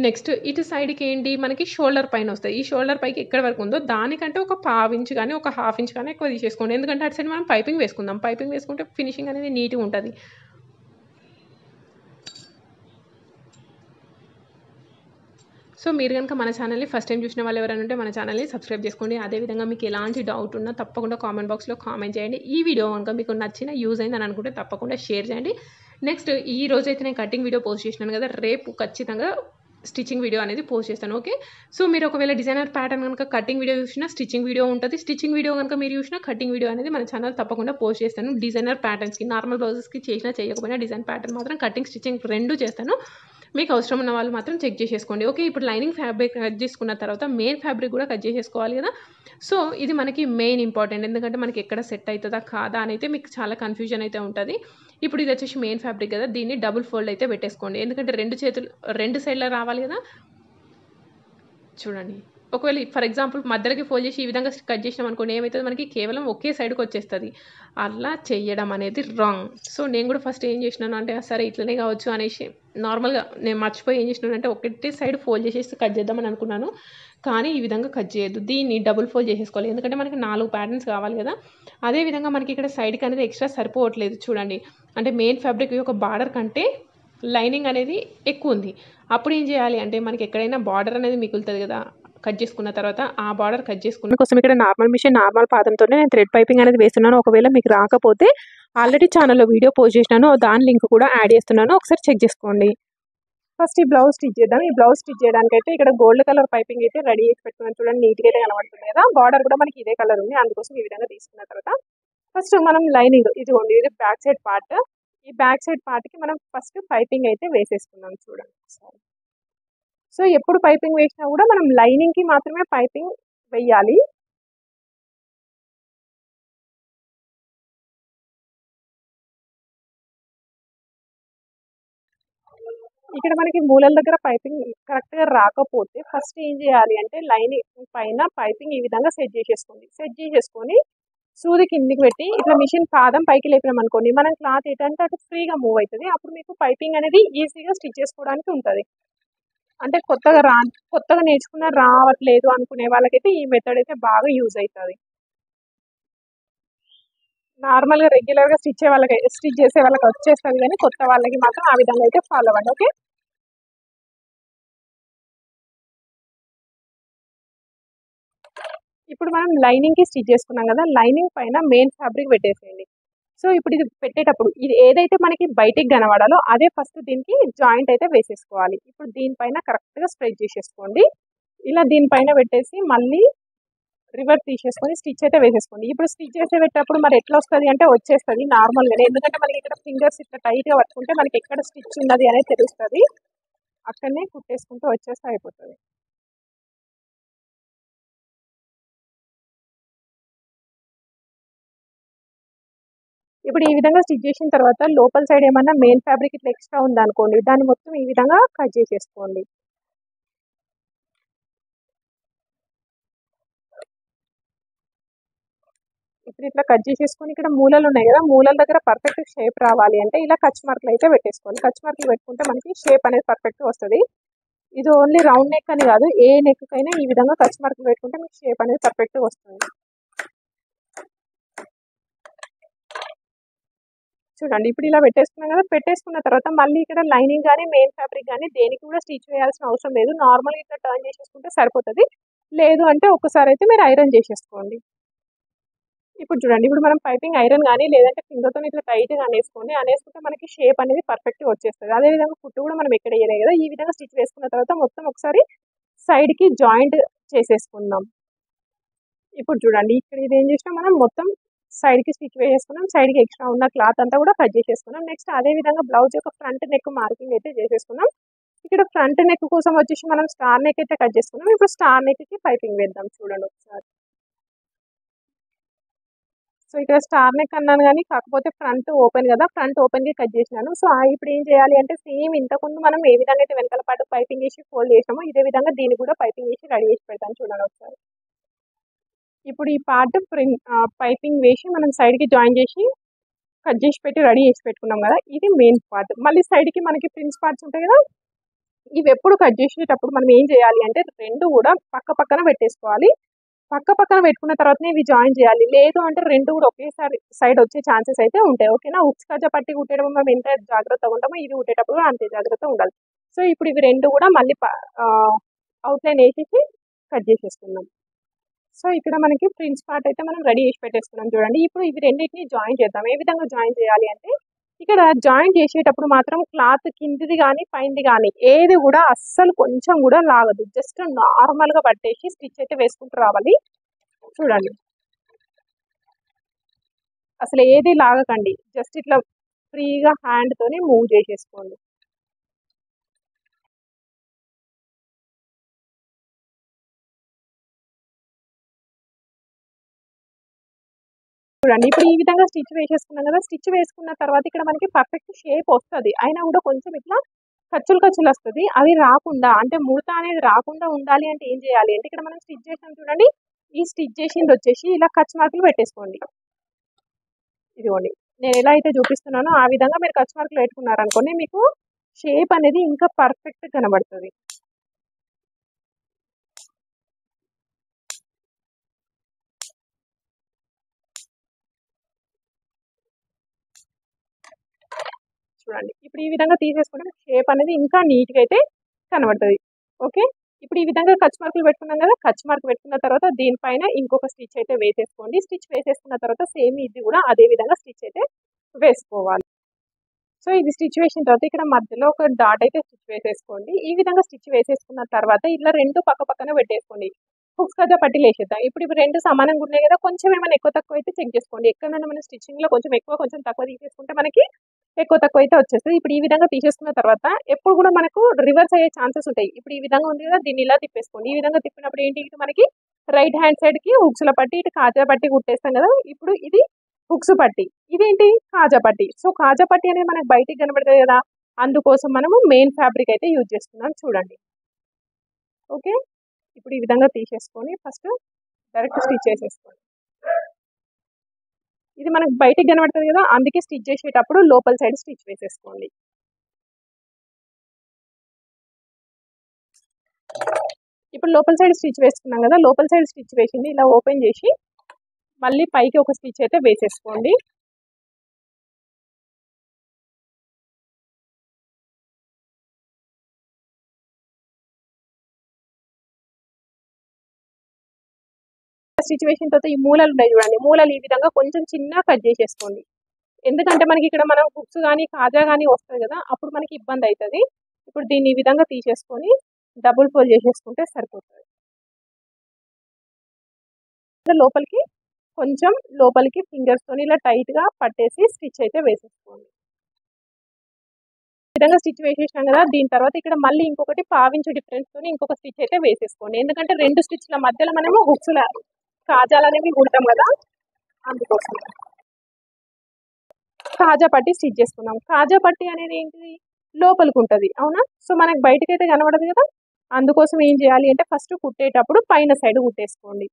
నెక్స్ట్ ఇటు సైడ్కి ఏంటి మనకి షోల్డర్ పైన వస్తుంది. ఈ షోల్డర్ పైకి ఎక్కడ వరకు ఉందో దానికంటే ఒక 1/2 ఇంచ్ కానీ ఒక 1/2 ఇంచ్ కానీ ఎక్కువ తీసేసుకోండి. ఎందుకంటే అటు సైడ్ మనం పైపింగ్ వేసుకుందాం. పైపింగ్ వేసుకుంటే ఫినిషింగ్ అనేది నీట్గా ఉంటుంది. సో మీరు కనుక మన ఛానల్ని ఫస్ట్ టైం చూసిన వాళ్ళు ఎవరైనా ఉంటే మన ఛానల్ని సబ్స్క్రైబ్ చేసుకోండి. అదేవిధంగా మీకు ఎలాంటి డౌట్ ఉన్నా తప్పకుండా కామెంట్ బాక్స్లో కామెంట్ చేయండి. ఈ వీడియో కనుక మీకు నచ్చిన యూజ్ అయిందని అనుకుంటే తప్పకుండా షేర్ చేయండి. నెక్స్ట్ ఈ రోజు అయితే నేను కటింగ్ వీడియో పోస్ట్ చేసినాను కదా, రేపు ఖచ్చితంగా స్టిచ్చింగ్ వీడియో అనేది పోస్ట్ చేస్తాను, ఓకే. సో మీరు ఒకవేళ డిజైనర్ ప్యాటర్న్ కనుక కటింగ్ వీడియో చూసినా స్టిచ్చింగ్ వీడియో ఉంటుంది. స్టిచ్చింగ్ వీడియో కనుక మీరు చూసినా కటింగ్ వీడియో అనేది మన ఛానల్ తప్పకుండా పోస్ట్ చేస్తాను. డిజైనర్ ప్యాటర్న్స్కి, నార్మల్ బ్లౌజెస్కి చేసినా చేయకపోయినా డిజైన్ ప్యాటర్న్ మాత్రం కటింగ్ స్టిచ్చింగ్ రెండు చేస్తాను. మీకు అవసరం ఉన్న వాళ్ళు మాత్రం చెక్ చేసేసుకోండి. ఓకే, ఇప్పుడు లైనింగ్ ఫ్యాబ్రిక్ కట్ చేసుకున్న తర్వాత మెయిన్ ఫ్యాబ్రిక్ కూడా కట్ చేసేసుకోవాలి కదా. సో ఇది మనకి మెయిన్ ఇంపార్టెంట్, ఎందుకంటే మనకి ఎక్కడ సెట్ అవుతుందా కాదా అని అయితే మీకు చాలా కన్ఫ్యూజన్ అయితే ఉంటుంది. ఇప్పుడు ఇది వచ్చేసి మెయిన్ ఫ్యాబ్రిక్ కదా, దీన్ని డబుల్ ఫోల్డ్ అయితే పెట్టేసుకోండి, ఎందుకంటే రెండు సైడ్లో రావాలి కదా. చూడండి, ఒకవేళ ఫర్ ఎగ్జాంపుల్ మధ్యలోకి ఫోల్డ్ చేసి ఈ విధంగా కట్ చేసినాం అనుకోండి, ఏమవుతుంది మనకి కేవలం ఒకే సైడ్కి వచ్చేస్తుంది. అలా చేయడం అనేది రాంగ్. సో నేను కూడా ఫస్ట్ ఏం చేసినాను అంటే సరే ఇట్లనే కావచ్చు అనేసి నార్మల్గా నేను మర్చిపోయి ఏం చేసినాను అంటే ఒకటే సైడ్ ఫోల్డ్ చేసేసి కట్ చేద్దామని అనుకున్నాను, కానీ ఈ విధంగా కట్ చేయొద్దు, దీన్ని డబుల్ ఫోల్డ్ చేసేసుకోవాలి, ఎందుకంటే మనకి 4 ప్యాటర్న్స్ కావాలి కదా. అదేవిధంగా మనకి ఇక్కడ సైడ్కి అనేది ఎక్స్ట్రా సరిపోవట్లేదు చూడండి, అంటే మెయిన్ ఫ్యాబ్రిక్ యొక్క బార్డర్ కంటే లైనింగ్ అనేది ఎక్కువ ఉంది. అప్పుడు ఏం చేయాలి అంటే మనకి ఎక్కడైనా బార్డర్ అనేది మిగులుతుంది కదా కట్ చేసుకున్న తర్వాత, ఆ బార్డర్ కట్ చేసుకున్న కోసం ఇక్కడ నార్మల్ పాదంతోనే నేను థ్రెడ్ పైపింగ్ అనేది వేస్తున్నాను. ఒకవేళ మీకు రాకపోతే ఆల్రెడీ ఛానల్లో వీడియో పోస్ట్ చేసినాను, దాని లింక్ కూడా యాడ్ చేస్తున్నాను, ఒకసారి చెక్ చేసుకోండి. ఫస్ట్ ఈ బ్లౌజ్ స్టిచ్ చేద్దాం. ఈ బ్లౌజ్ స్టిచ్ చేయడానికి అయితే ఇక్కడ గోల్డ్ కలర్ పైపింగ్ అయితే రెడీ చేసి పెట్టుకున్నాను చూడండి, నీట్గా అయితే కనబడుతుంది కదా. బార్డర్ కూడా మనకి ఇదే కలర్ ఉంది, అందుకోసం ఈ విధంగా తీసుకున్న తర్వాత ఫస్ట్ మనం లైనింగ్ ఇదిగోండి, ఇది బ్యాక్ సైడ్ పార్ట్. ఈ బ్యాక్ సైడ్ పార్ట్కి మనం ఫస్ట్ పైపింగ్ అయితే వేసేసుకున్నాం చూడండి ఒకసారి. సో ఎప్పుడు పైపింగ్ వేసినా కూడా మనం లైనింగ్కి మాత్రమే పైపింగ్ వేయాలి. ఇక్కడ మనకి మూలల దగ్గర పైపింగ్ కరెక్ట్గా రాకపోతే ఫస్ట్ ఏం చేయాలి అంటే లైనింగ్ పైన పైపింగ్ ఈ విధంగా సెట్ చేసేసుకొని సూది కిందికి పెట్టి ఇట్లా మిషన్ పాదం పైకి లేపినాం అనుకోండి, మనం క్లాత్ ఏంటంటే అటు ఫ్రీగా మూవ్ అవుతుంది. అప్పుడు మీకు పైపింగ్ అనేది ఈజీగా స్టిచ్ చేసుకోవడానికి ఉంటుంది. అంటే కొత్తగా నేర్చుకున్న రావట్లేదు అనుకునే వాళ్ళకైతే ఈ మెథడ్ అయితే బాగా యూజ్ అవుతుంది. నార్మల్గా రెగ్యులర్గా స్టిచ్ చేసే వాళ్ళకి వచ్చేస్తుంది, కానీ కొత్త వాళ్ళకి మాత్రం ఆ విధంగా అయితే ఫాలో అవ్వండి. ఓకే, ఇప్పుడు మనం లైనింగ్కి స్టిచ్ చేసుకున్నాం కదా, లైనింగ్ పైన మెయిన్ ఫ్యాబ్రిక్ పెట్టేసేయండి. సో ఇప్పుడు ఇది పెట్టేటప్పుడు ఇది ఏదైతే మనకి బయటికి కనబడాలో అదే ఫస్ట్ దీనికి జాయింట్ అయితే వేసేసుకోవాలి. ఇప్పుడు దీనిపైన కరెక్ట్గా స్ప్రెడ్ చేసేసుకోండి. ఇలా దీనిపైన పెట్టేసి మళ్ళీ రివర్స్ తీసేసుకొని స్టిచ్ అయితే వేసేసుకోండి. ఇప్పుడు స్టిచ్ చేసేటప్పుడు మరి ఎట్లా వస్తుంది అంటే వచ్చేస్తుంది నార్మల్గానే, ఎందుకంటే మనకి ఇక్కడ ఫింగర్స్ ఇట్లా టైట్గా పట్టుకుంటే మనకి ఎక్కడ స్టిచ్ ఉన్నది అనేది తెలుస్తుంది, అక్కడనే కుట్టేసుకుంటూ వచ్చేస్తే అయిపోతుంది. ఇప్పుడు ఈ విధంగా స్టిచ్ చేసిన తర్వాత లోపల సైడ్ ఏమన్నా మెయిన్ ఫ్యాబ్రిక్ ఇట్లా ఎక్స్ట్రా ఉందనుకోండి, దాన్ని మొత్తం ఈ విధంగా కట్ చేసేసుకోండి. ఇప్పుడు ఇట్లా కట్ చేసేసుకొని ఇక్కడ మూలలు ఉన్నాయి కదా, మూలల దగ్గర పర్ఫెక్ట్ షేప్ రావాలి అంటే ఇలా కచ్ మార్కులు అయితే పెట్టేసుకోండి. కచ్ మార్కులు పెట్టుకుంటే మనకి షేప్ అనేది పర్ఫెక్ట్ వస్తుంది. ఇది ఓన్లీ రౌండ్ నెక్ అని కాదు, ఏ నెక్ కైనా ఈ విధంగా కచ్ మార్కులు పెట్టుకుంటే మీకు షేప్ అనేది పర్ఫెక్ట్ వస్తుంది. చూడండి, ఇప్పుడు ఇలా పెట్టేసుకున్నాం కదా, పెట్టేసుకున్న తర్వాత మళ్ళీ ఇక్కడ లైనింగ్ కానీ మెయిన్ ఫ్యాబ్రిక్ కానీ దేనికి కూడా స్టిచ్ వేయాల్సిన అవసరం లేదు. నార్మల్గా ఇట్లా టర్న్ చేసేసుకుంటే సరిపోతుంది. లేదు అంటే ఒకసారి అయితే మీరు ఐరన్ చేసేసుకోండి. ఇప్పుడు చూడండి, ఇప్పుడు మనం పైపింగ్ ఐరన్ కానీ లేదంటే ఫింగర్తో ఇట్లా టైట్గా అనేసుకుంటే మనకి షేప్ అనేది పర్ఫెక్ట్గా వచ్చేస్తుంది. అదేవిధంగా కుట్టు కూడా మనం ఎక్కడ వేయలేదు కదా, ఈ విధంగా స్టిచ్ వేసుకున్న తర్వాత మొత్తం ఒకసారి సైడ్కి జాయింట్ చేసేసుకుందాం. ఇప్పుడు చూడండి, ఇక్కడ ఇది ఏం చేసినా మనం మొత్తం సైడ్కి స్టిచ్ వేసేసుకున్నాం, సైడ్కి ఎక్స్ట్రా ఉన్న క్లాత్ అంతా కూడా కట్ చేసేసుకున్నాం. నెక్స్ట్ అదే విధంగా బ్లౌజ్ యొక్క ఫ్రంట్ నెక్ మార్కింగ్ అయితే చేసేసుకున్నాం. ఇక్కడ ఫ్రంట్ నెక్ కోసం వచ్చేసి మనం స్టార్ నెక్ అయితే కట్ చేసుకున్నాం. ఇప్పుడు స్టార్ నెక్కి పైపింగ్ వేద్దాం చూడండి ఒకసారి. సో ఇక్కడ స్టార్ నెక్ అన్నాను కానీ కాకపోతే ఫ్రంట్ ఓపెన్ కదా, ఫ్రంట్ ఓపెన్కి కట్ చేసినాను. సో ఇప్పుడు ఏం చేయాలి అంటే సేమ్ ఇంతకుముందు మనం ఏ విధంగా అయితే వెనకాల పాటు పైపింగ్ వేసి ఫోల్డ్ చేసామో ఇదే విధంగా దీన్ని కూడా పైపింగ్ వేసి రెడీ చేసి పెడతాను చూడండి ఒకసారి. ఇప్పుడు ఈ పార్ట్ పైపింగ్ వేసి మనం సైడ్కి జాయిన్ చేసి కట్ చేసి పెట్టి రెడీ చేసి పెట్టుకున్నాం కదా, ఇది మెయిన్ పార్ట్. మళ్ళీ సైడ్కి మనకి ప్రిన్స్ పార్ట్స్ ఉంటాయి కదా, ఇవి ఎప్పుడు కట్ చేసేటప్పుడు మనం ఏం చేయాలి అంటే రెండు కూడా పక్క పక్కన పెట్టేసుకోవాలి. పక్క పక్కన పెట్టుకున్న తర్వాతనే ఇవి జాయిన్ చేయాలి, లేదు అంటే రెండు కూడా ఒకేసారి సైడ్ వచ్చే ఛాన్సెస్ అయితే ఉంటాయి. ఓకేనా, ఉక్స్ కజ్జా పట్టి కుట్టేటప్పుడు మనం ఎంత జాగ్రత్తగా ఉంటామో ఇది కుట్టేటప్పుడు కూడా అంతే జాగ్రత్తగా ఉండాలి. సో ఇప్పుడు ఇవి రెండు కూడా మళ్ళీ అవుట్లైన్ వేసేసి కట్ చేసేసుకుందాం. సో ఇక్కడ మనకి ప్రిన్స్ పార్ట్ అయితే మనం రెడీ చేసి పెట్టేసుకున్నాం చూడండి. ఇప్పుడు ఇవి రెండింటిని జాయిన్ చేద్దాం. ఏ విధంగా జాయిన్ చేయాలి అంటే ఇక్కడ జాయిన్ చేసేటప్పుడు మాత్రం క్లాత్ కిందిది కానీ పైనది కానీ ఏది కూడా అస్సలు కొంచెం కూడా లాగదు, జస్ట్ నార్మల్గా పట్టేసి స్టిచ్ అయితే వేసుకుంటూ రావాలి. చూడండి, అసలు ఏది లాగకండి, జస్ట్ ఇట్లా ఫ్రీగా హ్యాండ్తోనే మూవ్ చేసేసుకోండి. చూడండి ఇప్పుడు ఈ విధంగా స్టిచ్ వేసేసుకున్నాం కదా, స్టిచ్ వేసుకున్న తర్వాత ఇక్కడ మనకి పర్ఫెక్ట్ షేప్ వస్తుంది, అయినా కూడా కొంచెం ఇట్లా ఖర్చులు వస్తుంది. అది రాకుండా అంటే ముడత అనేది రాకుండా ఉండాలి అంటే ఏం చేయాలి అంటే ఇక్కడ మనం స్టిచ్ చేసాం చూడండి, ఈ స్టిచ్ చేసింది వచ్చేసి ఇలా కచ్ మార్కులు పెట్టేసుకోండి. ఇదిగోండి నేను ఎలా అయితే చూపిస్తున్నానో ఆ విధంగా మీరు కచ్ మార్కులు పెట్టుకున్నారు అనుకోండి, మీకు షేప్ అనేది ఇంకా పర్ఫెక్ట్ కనబడుతుంది. చూడండి ఇప్పుడు ఈ విధంగా తీసేసుకుంటే షేప్ అనేది ఇంకా నీట్గా అయితే కనబడుతుంది. ఓకే, ఇప్పుడు ఈ విధంగా కచ్ మార్కులు పెట్టుకున్నాం కదా, కచ్ మార్క్ పెట్టుకున్న తర్వాత దీనిపైన ఇంకొక స్టిచ్ అయితే వేసేసుకోండి. స్టిచ్ వేసేసుకున్న తర్వాత సేమ్ ఇది కూడా అదే విధంగా స్టిచ్ అయితే వేసుకోవాలి. సో ఇది స్టిచ్ వేసిన తర్వాత ఇక్కడ మధ్యలో ఒక డాట్ అయితే స్టిచ్ వేసేసుకోండి. ఈ విధంగా స్టిచ్ వేసేసుకున్న తర్వాత ఇలా రెండు పక్క పక్కన పెట్టేసుకోండి. హుక్స్ కదా పట్టీలు వేసేద్దాం. ఇప్పుడు ఇవి రెండు సమానంగా ఉన్నాయి కదా, కొంచెం ఏమైనా ఎక్కువ తక్కువ అయితే చెక్ చేసుకోండి. ఎక్కడైనా మన స్టిచ్చింగ్లో కొంచెం ఎక్కువ కొంచెం తక్కువ తీసేసుకుంటే మనకి ఎక్కువ తక్కువ అయితే వచ్చేస్తుంది. ఇప్పుడు ఈ విధంగా తీసేసుకున్న తర్వాత ఎప్పుడు కూడా మనకు రివర్స్ అయ్యే ఛాన్సెస్ ఉంటాయి. ఇప్పుడు ఈ విధంగా ఉంది కదా, దీన్ని ఇలా తిప్పేసుకోండి. ఈ విధంగా తిప్పినప్పుడు ఏంటి, ఇటు మనకి రైట్ హ్యాండ్ సైడ్కి హుక్స్ల పట్టి, ఇటు కాజా పట్టి కుట్టేస్తాం కదా. ఇప్పుడు ఇది హుక్స్ పట్టి, ఇదేంటి కాజా పట్టి. సో కాజా పట్టి అనేది మనకు బయటికి కనబడుతుంది కదా, అందుకోసం మనము మెయిన్ ఫ్యాబ్రిక్ అయితే యూజ్ చేస్తున్నాం చూడండి. ఓకే, ఇప్పుడు ఈ విధంగా తీసేసుకొని ఫస్ట్ డైరెక్ట్ స్టిచ్ చేసేసుకోండి. ఇది మనకు బయటికి కనబడుతుంది కదా, అందుకే స్టిచ్ చేసేటప్పుడు లోపల సైడ్ స్టిచ్ వేసేసుకోండి. ఇప్పుడు లోపల సైడ్ స్టిచ్ వేసుకున్నాం కదా, లోపల సైడ్ స్టిచ్ వేసింది ఇలా ఓపెన్ చేసి మళ్ళీ పైకి ఒక స్టిచ్ అయితే వేసేసుకోండి. స్టిచ్ వేసిన తర్వాత ఈ మూలలు ఉన్నాయి చూడండి, మూలలు ఈ విధంగా కొంచెం చిన్న కట్ చేసేసుకోండి. ఎందుకంటే మనకి ఇక్కడ మనం హుక్స్ కానీ కాజా కానీ వస్తుంది కదా, అప్పుడు మనకి ఇబ్బంది అవుతుంది. ఇప్పుడు దీన్ని ఈ విధంగా తీసేసుకొని డబుల్ ఫోల్డ్ చేసేసుకుంటే సరిపోతుంది. లోపలికి కొంచెం లోపలికి ఫింగర్స్తో ఇలా టైట్గా పట్టేసి స్టిచ్ అయితే వేసేసుకోండి. ఈ విధంగా స్టిచ్ వేసేసినాం కదా, దీని తర్వాత ఇక్కడ మళ్ళీ ఇంకొకటి పావించు డిఫరెన్స్తో ఇంకొక స్టిచ్ అయితే వేసేసుకోండి. ఎందుకంటే రెండు స్టిచ్ల మధ్యలో మనము హుక్స్ కాజాలు అనేవి కుడతాం కదా, అందుకోసం కాజా పట్టి స్టిచ్ చేసుకున్నాం. కాజా పట్టి అనేది ఏంటిది, లోపలికి ఉంటుంది అవునా. సో మనకు బయటకి అయితే కనబడదు కదా, అందుకోసం ఏం చేయాలి అంటే ఫస్ట్ కుట్టేటప్పుడు పైన సైడ్ కుట్టేసుకోండి.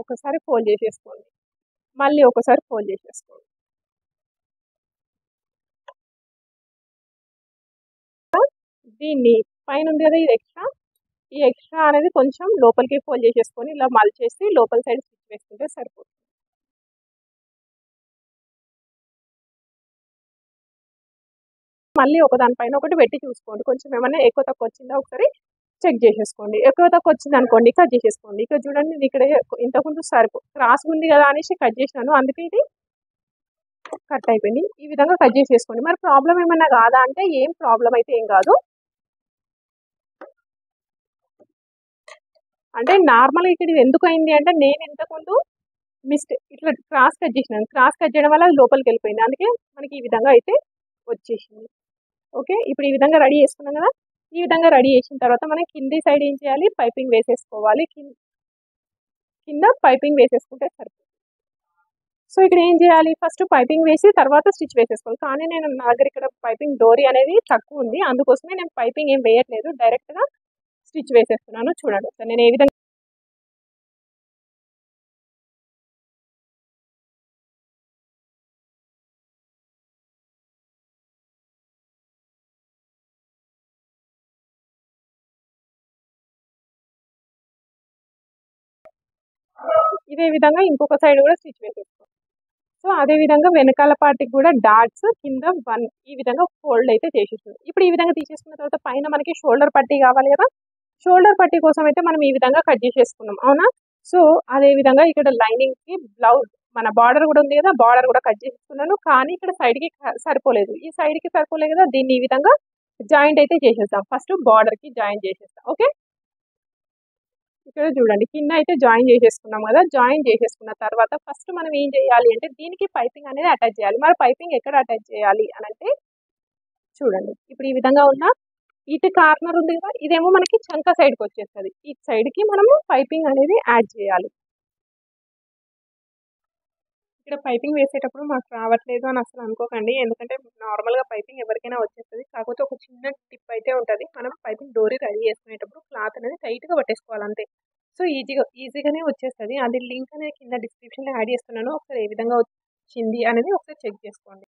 ఒకసారి ఫోల్డ్ చేసేసుకోండి, మళ్ళీ ఒకసారి ఫోల్డ్ చేసేసుకోండి. దీన్ని పైన ఉంది కదా, ఇది ఎక్స్ట్రా, ఈ ఎక్స్ట్రా అనేది కొంచెం లోపలికి ఫోల్డ్ చేసేసుకొని ఇలా మలిచేసి లోపల సైడ్ స్టిచ్ వేసుకుంటే సరిపోతుంది. మళ్ళీ ఒక దానిపైన ఒకటి పెట్టి చూసుకోండి, కొంచెం ఏమైనా ఎక్కువ తక్కువ వచ్చిందా ఒకసారి చెక్ చేసేసుకోండి. ఎక్కువ తక్కువ వచ్చింది అనుకోండి కట్ చేసేసుకోండి. ఇక్కడ చూడండి ఇక్కడ ఇంతకుముందు క్రాస్ ఉంది కదా అనేసి కట్ చేసినాను, అందుకే ఇది కట్ అయిపోయింది. ఈ విధంగా కట్ చేసేసుకోండి. మరి ప్రాబ్లం ఏమన్నా కాదా అంటే ఏం ప్రాబ్లం అయితే ఏం కాదు. అంటే నార్మల్గా ఇక్కడ ఇది ఎందుకు అయింది అంటే నేను ఇంతకుముందు ఇట్లా క్రాస్ కట్ చేసినాను, క్రాస్ కట్ చేయడం వల్ల అది లోపలికి వెళ్ళిపోయింది, అందుకే మనకి ఈ విధంగా అయితే వచ్చేసింది. ఓకే, ఇప్పుడు ఈ విధంగా రెడీ చేసుకున్నాం కదా, ఈ విధంగా రెడీ చేసిన తర్వాత మనం కింది సైడ్ ఏం చేయాలి, పైపింగ్ వేసేసుకోవాలి. కింద పైపింగ్ వేసేసుకుంటే సరిపోతుంది. సో ఇక్కడ ఏం చేయాలి, ఫస్ట్ పైపింగ్ వేసి తర్వాత స్టిచ్ వేసేసుకోవాలి. కానీ నా దగ్గర ఇక్కడ పైపింగ్ డోరీ అనేది తక్కువ ఉంది, అందుకోసమే నేను పైపింగ్ ఏం వేయట్లేదు, డైరెక్ట్గా స్టిచ్ వేసేస్తున్నాను. చూడండి సార్ నేను ఏ విధంగా ఇదే విధంగా ఇంకొక సైడ్ కూడా స్టిచ్ వేసేసుకోవాలి. సో అదే విధంగా వెనకాల పార్టీకి కూడా డాట్స్ కింద 1 ఈ విధంగా ఫోల్డ్ అయితే చేసేస్తుంది. ఇప్పుడు ఈ విధంగా తీసేసుకున్న తర్వాత పైన మనకి షోల్డర్ పట్టీ కావాలి కదా, షోల్డర్ పట్టీ కోసం అయితే మనం ఈ విధంగా కట్ చేసేసుకున్నాం అవునా. సో అదే విధంగా ఇక్కడ లైనింగ్కి బ్లౌజ్ మన బార్డర్ కూడా ఉంది కదా, బార్డర్ కూడా కట్ చేసుకున్నాను. కానీ ఇక్కడ సైడ్కి సరిపోలేదు, ఈ సైడ్కి సరిపోలేదు కదా, దీన్ని ఈ విధంగా జాయింట్ అయితే చేసేస్తాం. ఫస్ట్ బార్డర్కి జాయిన్ చేసేస్తాం. ఓకే, ఇక్కడ చూడండి కింద అయితే జాయిన్ చేసేసుకున్నాం కదా, జాయిన్ చేసేసుకున్న తర్వాత ఫస్ట్ మనం ఏం చేయాలి అంటే దీనికి పైపింగ్ అనేది అటాచ్ చేయాలి. మరి పైపింగ్ ఎక్కడ అటాచ్ చేయాలి అని అంటే చూడండి ఇప్పుడు ఈ విధంగా ఉన్న ఇటు కార్నర్ ఉంది కదా, ఇదేమో మనకి చంక సైడ్కి వచ్చేస్తుంది. ఈ సైడ్కి మనము పైపింగ్ అనేది యాడ్ చేయాలి. ఇక్కడ పైపింగ్ వేసేటప్పుడు మాకు రావట్లేదు అని అసలు అనుకోకండి, ఎందుకంటే నార్మల్గా పైపింగ్ ఎవరికైనా వచ్చేస్తుంది. కాకపోతే ఒక చిన్న టిప్ అయితే ఉంటుంది, మనం పైపింగ్ డోరీ రెడీ చేసుకునేటప్పుడు క్లాత్ అనేది టైట్గా పట్టేసుకోవాలి అంతే. సో ఈజీగానే వచ్చేస్తుంది. అది లింక్ అనేది కింద డిస్క్రిప్షన్లో యాడ్ చేస్తున్నాను, ఒకసారి ఏ విధంగా వచ్చింది అనేది ఒకసారి చెక్ చేసుకోండి.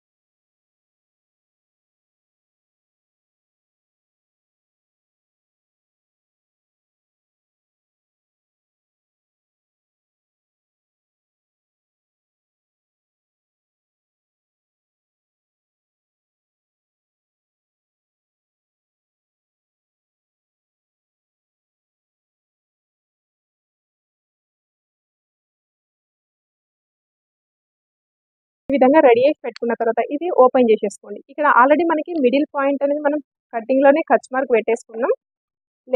ఈ విధంగా రెడీ చేసి పెట్టుకున్న తర్వాత ఇది ఓపెన్ చేసేసుకోండి. ఇక్కడ ఆల్రెడీ మనకి మిడిల్ పాయింట్ అనేది మనం కటింగ్లోనే ఖర్చు మార్క్ పెట్టేసుకున్నాం.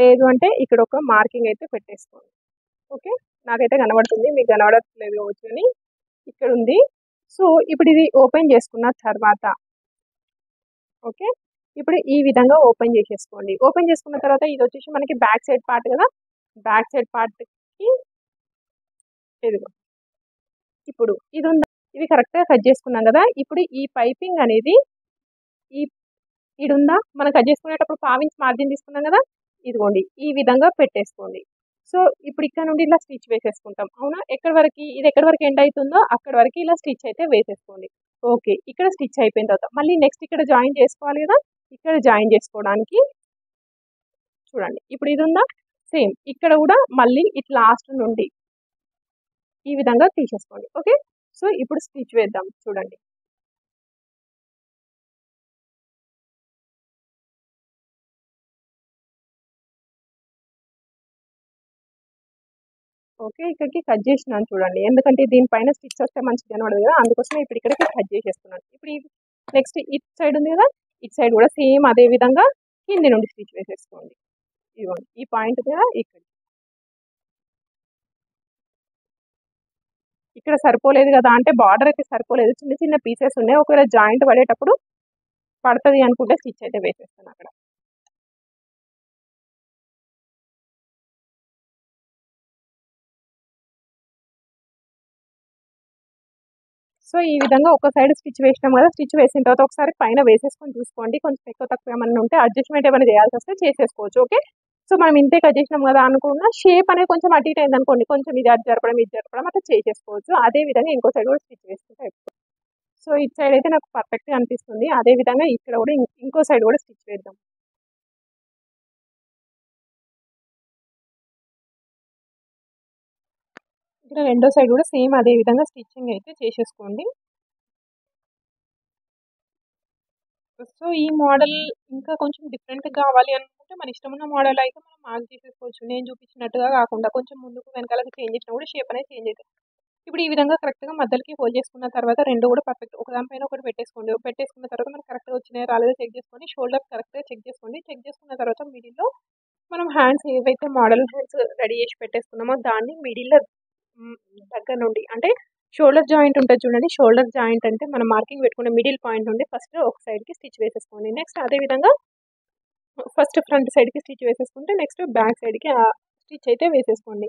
లేదు అంటే ఇక్కడ ఒక మార్కింగ్ అయితే పెట్టేసుకోండి. ఓకే, నాకైతే కనబడుతుంది, మీకు కనబడట్లేదు కావచ్చు అని ఇక్కడ ఉంది. సో ఇప్పుడు ఇది ఓపెన్ చేసుకున్న తర్వాత ఓకే, ఇప్పుడు ఈ విధంగా ఓపెన్ చేసేసుకోండి. ఓపెన్ చేసుకున్న తర్వాత ఇది వచ్చేసి మనకి బ్యాక్ సైడ్ పార్ట్ కదా, బ్యాక్ సైడ్ పార్ట్కి ఇదిగో ఇప్పుడు ఇది ఉంది, ఇది కరెక్ట్గా కట్ చేసుకున్నాం కదా. ఇప్పుడు ఈ పైపింగ్ అనేది ఈ ఇది ఉందా, మనం కట్ చేసుకునేటప్పుడు పావించి మార్జిన్ తీసుకున్నాం కదా, ఇదిగోండి ఈ విధంగా పెట్టేసుకోండి. సో ఇప్పుడు ఇక్కడ నుండి ఇలా స్టిచ్ వేసేసుకుంటాం. అవునా, ఎక్కడి వరకు ఇది ఎక్కడి వరకు ఎండ్ అవుతుందో అక్కడి వరకు ఇలా స్టిచ్ అయితే వేసేసుకోండి. ఓకే, ఇక్కడ స్టిచ్ అయిపోయిన తర్వాత మళ్ళీ నెక్స్ట్ ఇక్కడ జాయిన్ చేసుకోవాలి కదా. ఇక్కడ జాయిన్ చేసుకోవడానికి చూడండి, ఇప్పుడు ఇది ఉందా, సేమ్ ఇక్కడ కూడా మళ్ళీ ఇట్లా లాస్ట్ నుండి ఈ విధంగా తీసేసుకోండి. ఓకే, సో ఇప్పుడు స్టిచ్ వేద్దాం చూడండి. ఓకే, ఇక్కడికి కట్ చేసినాను చూడండి, ఎందుకంటే దీనిపైన స్టిచ్ వస్తే మంచిగా కనబడదు కదా, అందుకోసం ఇప్పుడు ఇక్కడికి కట్ చేసేస్తున్నాను. ఇప్పుడు నెక్స్ట్ ఇటు సైడ్ ఉంది కదా, ఇటు సైడ్ కూడా సేమ్ అదే విధంగా కింది నుండి స్టిచ్ వేసేసుకోండి. ఇదిగోండి ఈ పాయింట్ కదా, ఇక్కడ సరిపోలేదు కదా అంటే బార్డర్ అయితే సరిపోలేదు, చిన్న చిన్న పీసెస్ ఉన్నాయి. ఒకవేళ జాయింట్ పడేటప్పుడు పడుతుంది అనుకుంటే స్టిచ్ అయితే వేసేస్తాను అక్కడ. సో ఈ విధంగా ఒక సైడ్ స్టిచ్ వేసినాం కదా, స్టిచ్ వేసిన తర్వాత ఒకసారి పైన వేసేసుకొని చూసుకోండి, కొంచెం ఎక్కువ తక్కువ ఏమైనా ఉంటే అడ్జస్ట్మెంట్ ఏమైనా చేయాల్సి వస్తే చేసేసుకోవచ్చు. ఓకే, సో మనం ఇంతే కట్ చేసినాం కదా అనుకున్న షేప్ అనేది కొంచెం అటు ఇటు అయింది అనుకోండి, కొంచెం ఇది అది జరపడం అట్లా చేసేసుకోవచ్చు. అదే విధంగా ఇంకో సైడ్ కూడా స్టిచ్ వేసుకుంటే అయిపోతుంది. సో ఇటు సైడ్ అయితే నాకు పర్ఫెక్ట్గా అనిపిస్తుంది. అదే విధంగా ఇక్కడ కూడా ఇంకో సైడ్ కూడా స్టిచ్ వేద్దాం. ఇక్కడ రెండో సైడ్ కూడా సేమ్ అదే విధంగా స్టిచ్చింగ్ అయితే చేసేసుకోండి. సో ఈ మోడల్ ఇంకా కొంచెం డిఫరెంట్గా కావాలి అనుకుంటే మన ఇష్టమున్న మోడల్ అయితే మనం మార్క్ చేసేసుకోవచ్చు. నేను చూపించినట్టుగా కాకుండా కొంచెం ముందుకు వెనకాలకి చేంజ్ చేసినా కూడా షేప్ అనేది చేంజ్ అవుతుంది. ఇప్పుడు ఈ విధంగా కరెక్ట్గా మధ్యలోకి హోల్డ్ చేసుకున్న తర్వాత రెండు కూడా పర్ఫెక్ట్ ఒకదానిపైన ఒకటి పెట్టేసుకోండి. పెట్టేసుకున్న తర్వాత మనకి కరెక్ట్గా వచ్చినాయో రాలేదో చెక్ చేసుకొని షోల్డర్ కరెక్ట్గా చెక్ చేసుకోండి. చెక్ చేసుకున్న తర్వాత మిడిల్లో మనం హ్యాండ్స్ ఏవైతే మోడల్ హ్యాండ్స్ రెడీ చేసి పెట్టేసుకున్నామో దాన్ని మిడిల్లో దగ్గర నుండి అంటే షోల్డర్ జాయింట్ ఉంటుంది చూడండి, షోల్డర్ జాయింట్ అంటే మనం మార్కింగ్ పెట్టుకునే మిడిల్ పాయింట్ నుండి ఫస్ట్ ఒక సైడ్కి స్టిచ్ వేసేసుకోండి. నెక్స్ట్ అదేవిధంగా ఫస్ట్ ఫ్రంట్ సైడ్కి స్టిచ్ వేసేసుకుంటే నెక్స్ట్ బ్యాక్ సైడ్కి స్టిచ్ అయితే వేసేసుకోండి.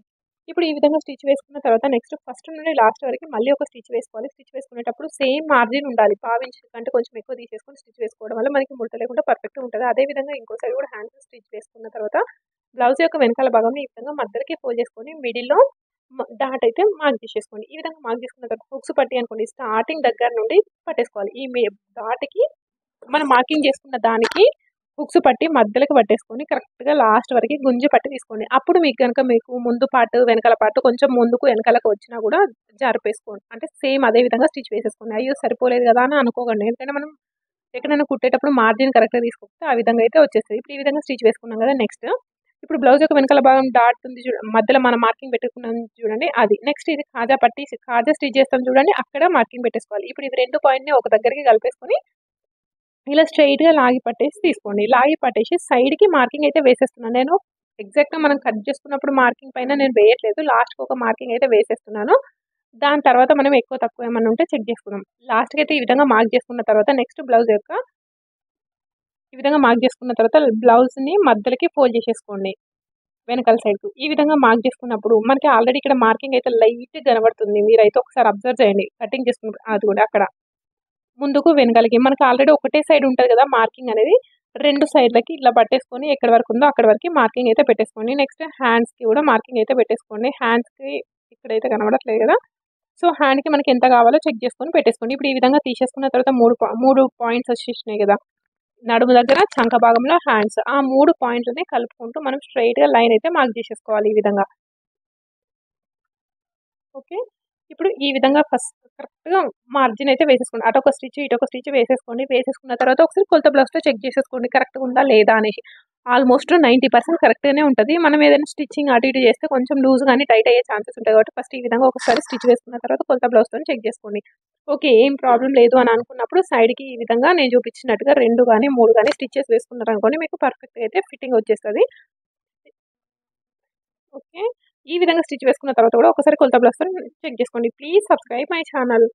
ఇప్పుడు ఈ విధంగా స్టిచ్ వేసుకున్న తర్వాత నెక్స్ట్ ఫస్ట్ నుండి లాస్ట్ వరకు మళ్ళీ ఒక స్టిచ్ వేసుకోవాలి. స్టిచ్ వేసుకునేటప్పుడు సేమ్ మార్జిన్ ఉండాలి, పావించి కంటే కొంచెం ఎక్కువ తీసేసుకొని స్టిచ్ వేసుకోవడం వల్ల మనకి ముడత లేకుండా పర్ఫెక్ట్గా ఉంటుంది. అదేవిధంగా ఇంకో సైడ్ కూడా హ్యాండ్స్ స్టిచ్ వేసుకున్న తర్వాత బ్లౌజ్ యొక్క వెనకాల భాగంలో ఈ విధంగా మధ్యలోకి ఫోల్డ్ చేసుకొని మిడిల్లో డాట్ అయితే మార్క్ చేసేసుకోండి. ఈ విధంగా మార్క్ చేసుకున్న తర్వాత హుక్స్ పట్టి అనుకోండి, స్టార్టింగ్ దగ్గర నుండి పట్టేసుకోవాలి. ఈ డాట్కి మనం మార్కింగ్ చేసుకున్న దానికి హుక్స్ పట్టి మధ్యలోకి పట్టేసుకొని కరెక్ట్గా లాస్ట్ వరకు గుంజి పట్టి తీసుకోండి. అప్పుడు మీకు ముందు పార్ట్ వెనకాల పార్ట్ కొంచెం ముందుకు వెనకాలకు వచ్చినా కూడా జరిపేసుకోండి. అంటే సేమ్ అదే విధంగా స్టిచ్ వేసేసుకోండి. అయ్యో సరిపోలేదు కదా అని అనుకోకండి, ఎందుకంటే మనం ఎక్కడైనా కుట్టేటప్పుడు మార్జిన్ కరెక్ట్గా తీసుకుంటే ఆ విధంగా అయితే వచ్చేస్తుంది. ఇప్పుడు ఈ విధంగా స్టిచ్ వేసుకున్నాం కదా, నెక్స్ట్ ఇప్పుడు బ్లౌజ్ యొక్క వెనకాల భాగం డాట్ ఉంది మధ్యలో మనం మార్కింగ్ పెట్టుకున్నాం చూడండి, అది నెక్స్ట్ ఇది కాజా పట్టి కాజా స్టిచ్ చేస్తాం చూడండి, అక్కడ మార్కింగ్ పెట్టేసుకోవాలి. ఇప్పుడు ఇవి రెండు పాయింట్ని ఒక దగ్గరికి కలిపేసుకొని ఇలా స్ట్రైట్గా లాగి పట్టేసి తీసుకోండి. లాగి పట్టేసి సైడ్కి మార్కింగ్ అయితే వేసేస్తున్నాను. నేను ఎగ్జాక్ట్గా మనం కట్ చేసుకున్నప్పుడు మార్కింగ్ పైన నేను వేయట్లేదు, లాస్ట్కి ఒక మార్కింగ్ అయితే వేసేస్తున్నాను. దాని తర్వాత మనం ఎక్కువ తక్కువ ఏమన్నా ఉంటే చెక్ చేసుకుందాం. లాస్ట్కి అయితే ఈ విధంగా మార్క్ చేసుకున్న తర్వాత నెక్స్ట్ బ్లౌజ్ యొక్క ఈ విధంగా మార్క్ చేసుకున్న తర్వాత బ్లౌజ్ని మధ్యలోకి ఫోల్డ్ చేసేసుకోండి వెనకాల సైడ్కు. ఈ విధంగా మార్క్ చేసుకున్నప్పుడు మనకి ఆల్రెడీ ఇక్కడ మార్కింగ్ అయితే లైట్ కనబడుతుంది. మీరైతే ఒకసారి అబ్జర్వ్ చేయండి కటింగ్ చేసుకున్నప్పుడు. అది కూడా అక్కడ ముందుకు వెనకాలకి మనకి ఆల్రెడీ ఒకటే సైడ్ ఉంటుంది కదా మార్కింగ్ అనేది. 2 సైడ్లకి ఇట్లా పట్టేసుకొని ఎక్కడి వరకు ఉందో అక్కడి వరకు మార్కింగ్ అయితే పెట్టేసుకోండి. నెక్స్ట్ హ్యాండ్స్కి కూడా మార్కింగ్ అయితే పెట్టేసుకోండి. హ్యాండ్స్కి ఇక్కడైతే కనబడట్లేదు కదా, సో హ్యాండ్కి మనకి ఎంత కావాలో చెక్ చేసుకొని పెట్టేసుకోండి. ఇప్పుడు ఈ విధంగా తీసేసుకున్న తర్వాత మూడు పాయింట్స్ వచ్చేసినాయి కదా నడుము దగ్గర, చంక భాగంలో, హ్యాండ్స్. ఆ 3 పాయింట్లని కలుపుకుంటూ మనం స్ట్రైట్గా లైన్ అయితే మార్క్ చేసేసుకోవాలి ఈ విధంగా. ఓకే, ఇప్పుడు ఈ విధంగా ఫస్ట్ కరెక్ట్గా మార్జిన్ అయితే వేసేసుకోండి. అటొక స్టిచ్ ఇటొక స్టిచ్ వేసేసుకోండి. వేసేసుకున్న తర్వాత ఒకసారి కొలత బ్లౌజ్తో చెక్ చేసేసుకోండి కరెక్ట్గా ఉందా లేదా అనేసి. ఆల్మోస్ట్ 90% కరెక్ట్గానే ఉంటుంది. మనం ఏదైనా స్టిచ్చింగ్ అటు ఇటు చేస్తే కొంచెం లూజ్ కానీ టైట్ అయ్యే ఛాన్సెస్ ఉంటాయి కాబట్టి ఫస్ట్ ఈ విధంగా ఒకసారి స్టిచ్ వేసుకున్న తర్వాత కొలత బ్లౌజ్తో చెక్ చేసుకోండి. ఓకే, ఏం ప్రాబ్లం లేదు అని అనుకున్నప్పుడు సైడ్కి ఈ విధంగా నేను చూపించినట్టుగా 2 కానీ 3 కానీ స్టిచ్చెస్ వేసుకున్నారు అనుకోండి, మీకు పర్ఫెక్ట్గా అయితే ఫిట్టింగ్ వచ్చేస్తుంది. ఓకే, ఈ విధంగా స్టిచ్ వేసుకున్న తర్వాత కూడా ఒకసారి కొలత బ్లౌజ్తో చెక్ చేసుకోండి. Please subscribe my channel.